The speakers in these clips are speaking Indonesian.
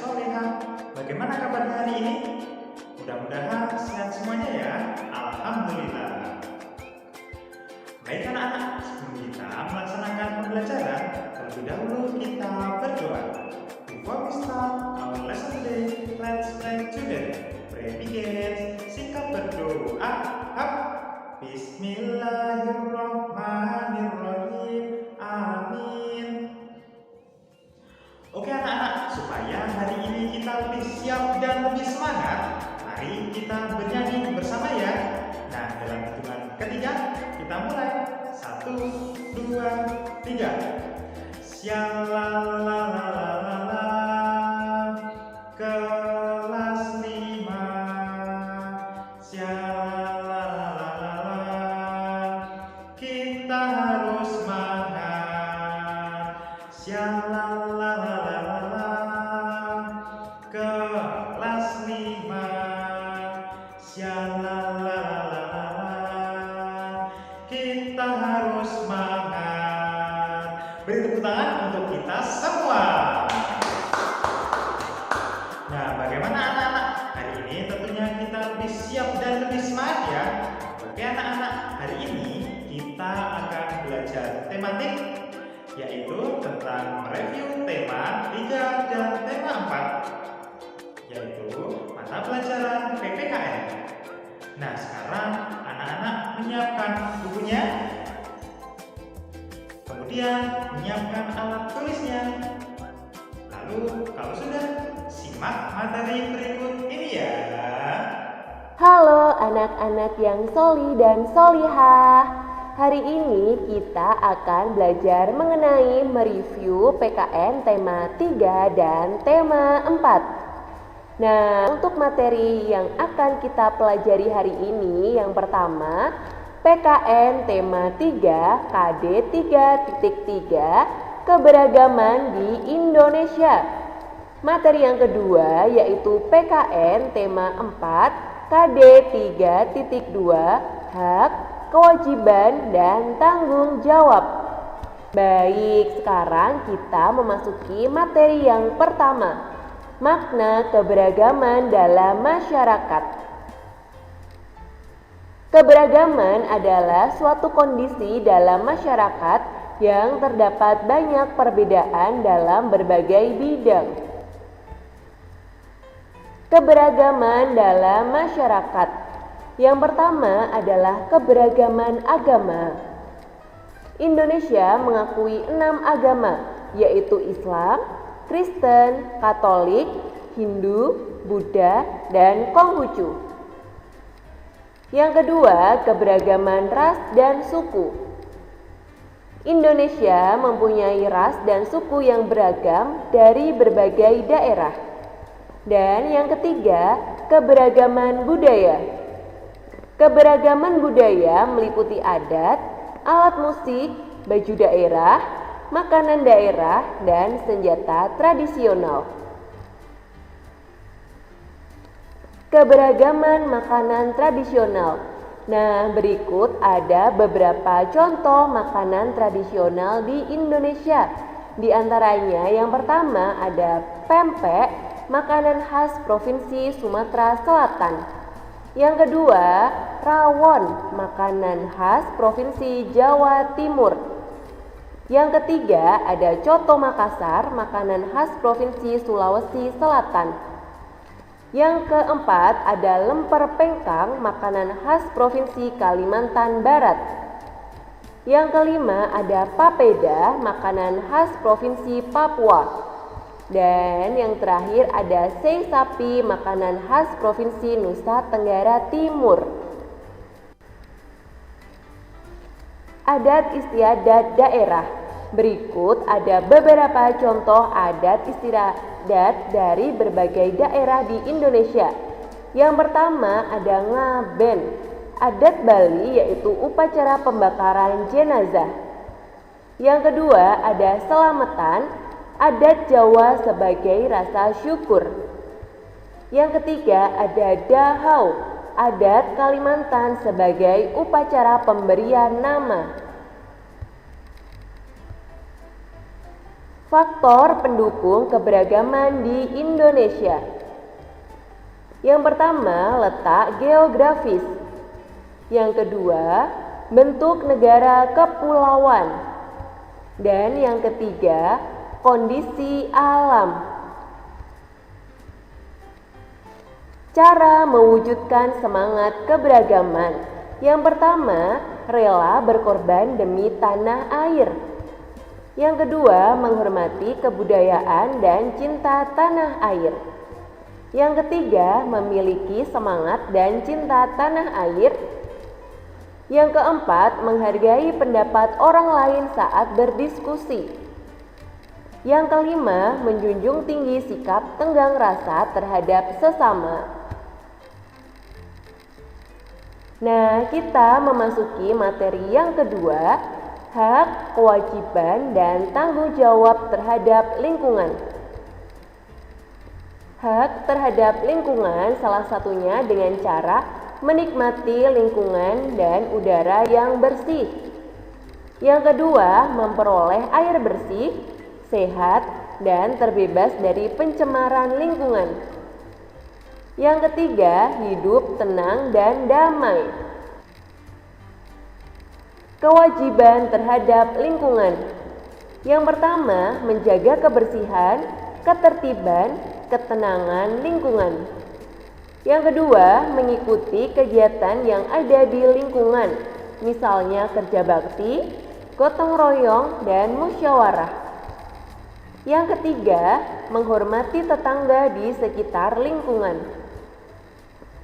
solehah. Bagaimana kabarnya hari ini? Mudah-mudahan sehat semuanya ya. Alhamdulillah. Baik anak-anak, sebelum kita melaksanakan pembelajaran, terlebih dahulu kita berdoa. Before we start our lesson today, let's pray together. Pray begins. Singkat berdoa. Bismillahirrahmanirrahim. Amin. Oke anak-anak, supaya hari ini kita lebih siap dan lebih semangat, mari kita bernyanyi bersama ya. Nah, dalam hitungan ketiga, kita mulai. 1, 2, 3. Syalalalala, kelas 5. Syalalalala, kita harus semangat. Syalalalala, kelas 5. Syalalalala, kita harus semangat. Beri tepuk tangan untuk kita semua. Nah, bagaimana anak-anak? Hari ini tentunya kita lebih siap dan lebih semangat ya. Oke anak-anak, hari ini kita akan belajar tematik, yaitu tentang mereview tema 3 dan tema 4, yaitu mata pelajaran PPKN. Nah, sekarang anak-anak menyiapkan bukunya, kemudian menyiapkan alat tulisnya. Lalu, kalau sudah, simak materi berikut ini ya. Halo anak-anak yang soli dan solihah. Hari ini kita akan belajar mengenai mereview PKN tema 3 dan tema 4. Nah, untuk materi yang akan kita pelajari hari ini, yang pertama, PKN tema 3 KD 3.3 keberagaman di Indonesia. Materi yang kedua yaitu PKN tema 4 KD 3.2 hak, kewajiban, dan tanggung jawab. Baik, sekarang kita memasuki materi yang pertama, makna keberagaman dalam masyarakat. Keberagaman adalah suatu kondisi dalam masyarakat yang terdapat banyak perbedaan dalam berbagai bidang. Keberagaman dalam masyarakat. Yang pertama adalah keberagaman agama. Indonesia mengakui 6 agama, yaitu Islam, Kristen, Katolik, Hindu, Buddha, dan Konghucu. Yang kedua, keberagaman ras dan suku. Indonesia mempunyai ras dan suku yang beragam dari berbagai daerah. Dan yang ketiga, keberagaman budaya. Keberagaman budaya meliputi adat, alat musik, baju daerah, makanan daerah, dan senjata tradisional. Keberagaman makanan tradisional. Nah, berikut ada beberapa contoh makanan tradisional di Indonesia. Di antaranya yang pertama ada pempek, makanan khas Provinsi Sumatera Selatan. Yang kedua, rawon, makanan khas Provinsi Jawa Timur. Yang ketiga ada coto Makassar, makanan khas Provinsi Sulawesi Selatan. Yang keempat ada lemper pengkang, makanan khas Provinsi Kalimantan Barat. Yang kelima ada papeda, makanan khas Provinsi Papua. Dan yang terakhir ada sei sapi, makanan khas Provinsi Nusa Tenggara Timur. Adat istiadat daerah. Berikut ada beberapa contoh adat istiadat dari berbagai daerah di Indonesia. Yang pertama ada ngaben, adat Bali yaitu upacara pembakaran jenazah. Yang kedua ada selamatan, adat Jawa sebagai rasa syukur. Yang ketiga ada dahau, adat Kalimantan sebagai upacara pemberian nama. Faktor pendukung keberagaman di Indonesia. Yang pertama, letak geografis. Yang kedua, bentuk negara kepulauan. Dan yang ketiga, kondisi alam. Cara mewujudkan semangat keberagaman. Yang pertama, rela berkorban demi tanah air. Yang kedua, menghormati kebudayaan dan cinta tanah air. Yang ketiga, memiliki semangat dan cinta tanah air. Yang keempat, menghargai pendapat orang lain saat berdiskusi. Yang kelima, menjunjung tinggi sikap tenggang rasa terhadap sesama. Nah, kita memasuki materi yang kedua, hak, kewajiban, dan tanggung jawab terhadap lingkungan. Hak terhadap lingkungan salah satunya dengan cara menikmati lingkungan dan udara yang bersih. Yang kedua, memperoleh air bersih, sehat, dan terbebas dari pencemaran lingkungan. Yang ketiga, hidup tenang dan damai. Kewajiban terhadap lingkungan. Yang pertama, menjaga kebersihan, ketertiban, ketenangan lingkungan. Yang kedua, mengikuti kegiatan yang ada di lingkungan, misalnya kerja bakti, gotong royong, dan musyawarah. Yang ketiga, menghormati tetangga di sekitar lingkungan.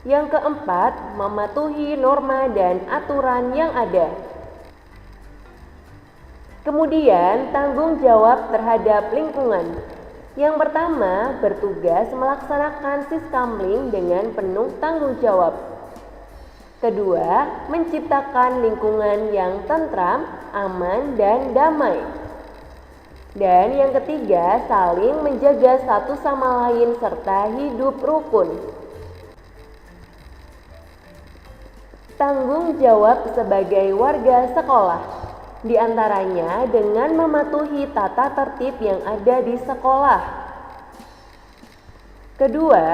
Yang keempat, mematuhi norma dan aturan yang ada. Kemudian, tanggung jawab terhadap lingkungan. Yang pertama, bertugas melaksanakan siskamling dengan penuh tanggung jawab. Kedua, menciptakan lingkungan yang tentram, aman, dan damai. Dan yang ketiga, saling menjaga satu sama lain serta hidup rukun. Tanggung jawab sebagai warga sekolah. Di antaranya dengan mematuhi tata tertib yang ada di sekolah. Kedua,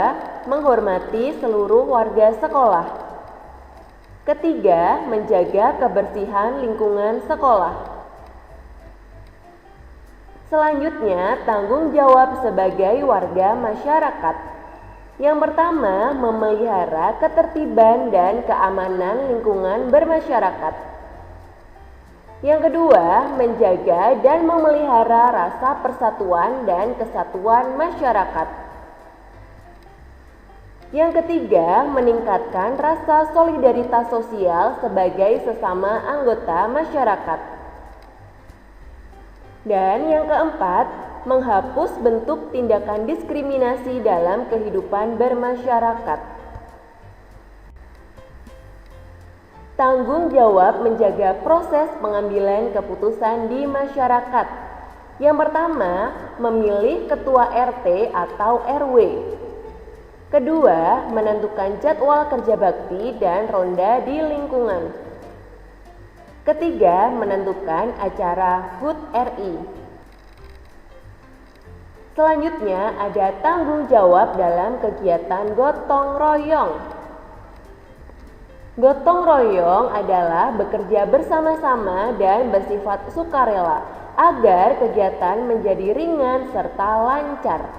menghormati seluruh warga sekolah. Ketiga, menjaga kebersihan lingkungan sekolah. Selanjutnya, tanggung jawab sebagai warga masyarakat. Yang pertama, memelihara ketertiban dan keamanan lingkungan bermasyarakat. Yang kedua, menjaga dan memelihara rasa persatuan dan kesatuan masyarakat. Yang ketiga, meningkatkan rasa solidaritas sosial sebagai sesama anggota masyarakat. Dan yang keempat, menghapus bentuk tindakan diskriminasi dalam kehidupan bermasyarakat. Tanggung jawab menjaga proses pengambilan keputusan di masyarakat. Yang pertama, memilih ketua RT atau RW. Kedua, menentukan jadwal kerja bakti dan ronda di lingkungan. Ketiga, menentukan acara HUT RI. Selanjutnya ada tanggung jawab dalam kegiatan gotong royong. Gotong royong adalah bekerja bersama-sama dan bersifat sukarela agar kegiatan menjadi ringan serta lancar.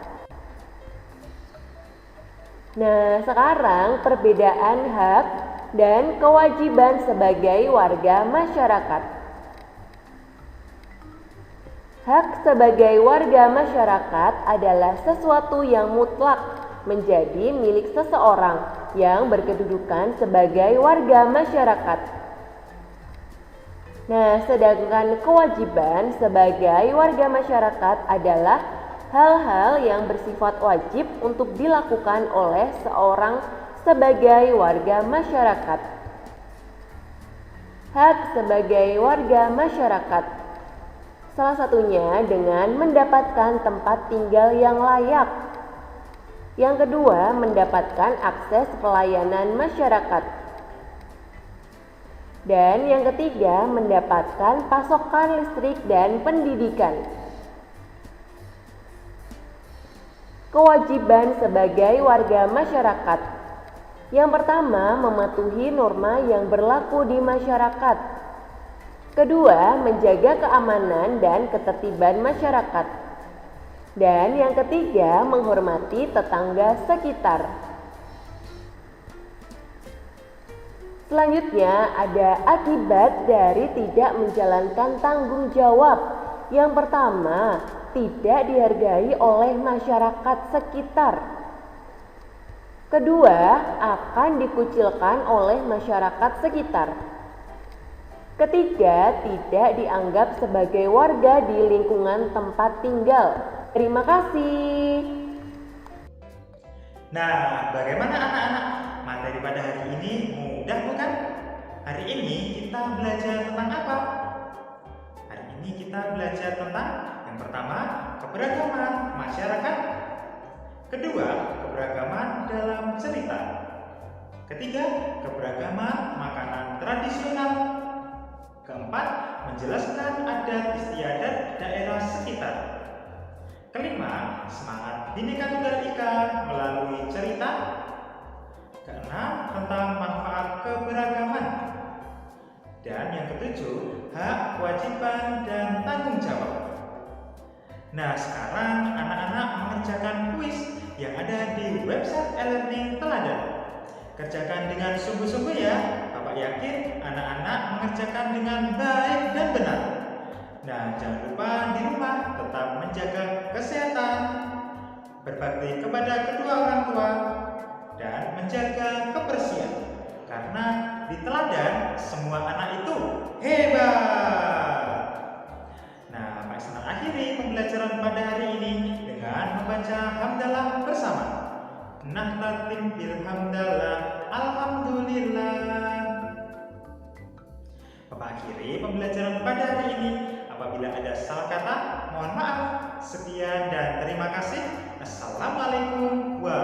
Nah, sekarang perbedaan hak dan kewajiban sebagai warga masyarakat. Hak sebagai warga masyarakat adalah sesuatu yang mutlak menjadi milik seseorang yang berkedudukan sebagai warga masyarakat. Nah, sedangkan kewajiban sebagai warga masyarakat adalah hal-hal yang bersifat wajib untuk dilakukan oleh seorang sebagai warga masyarakat. Hak sebagai warga masyarakat, salah satunya dengan mendapatkan tempat tinggal yang layak. Yang kedua, mendapatkan akses pelayanan masyarakat. Dan yang ketiga, mendapatkan pasokan listrik dan pendidikan. Kewajiban sebagai warga masyarakat. Yang pertama, mematuhi norma yang berlaku di masyarakat. Kedua, menjaga keamanan dan ketertiban masyarakat. Dan yang ketiga, menghormati tetangga sekitar. Selanjutnya, ada akibat dari tidak menjalankan tanggung jawab. Yang pertama, tidak dihargai oleh masyarakat sekitar. Kedua, akan dikucilkan oleh masyarakat sekitar. Ketiga, tidak dianggap sebagai warga di lingkungan tempat tinggal. Terima kasih. Nah, bagaimana anak-anak? Materi pada hari ini mudah bukan? Hari ini kita belajar tentang apa? Hari ini kita belajar tentang yang pertama, keberagaman masyarakat. Kedua, keberagaman dalam cerita. Ketiga, keberagaman makanan tradisional. Keempat, menjelaskan adat istiadat daerah sekitar. Kelima, semangat Bhinneka Tunggal Ika melalui cerita. Keenam, tentang manfaat keberagaman. Dan yang ketujuh, hak, kewajiban, dan tanggung jawab. Nah, sekarang anak-anak mengerjakan kuis yang ada di website e-learning Teladan. Kerjakan dengan sungguh-sungguh ya. Bapak yakin anak-anak mengerjakan dengan baik dan benar. Nah, jangan lupa di rumah tetap menjaga kesehatan, berbakti kepada kedua orang tua, dan menjaga kebersihan. Karena di Teladan semua anak itu hebat. Nah, Pak Isnan akhiri pembelajaran pada hari ini dengan membaca hamdalah bersama. Nahtatim bil hamdalah, alhamdulillah. Bapak akhiri pembelajaran pada hari ini. Apabila ada salah kata, mohon maaf. Sekian dan terima kasih. Assalamualaikum warahmatullahi wabarakatuh.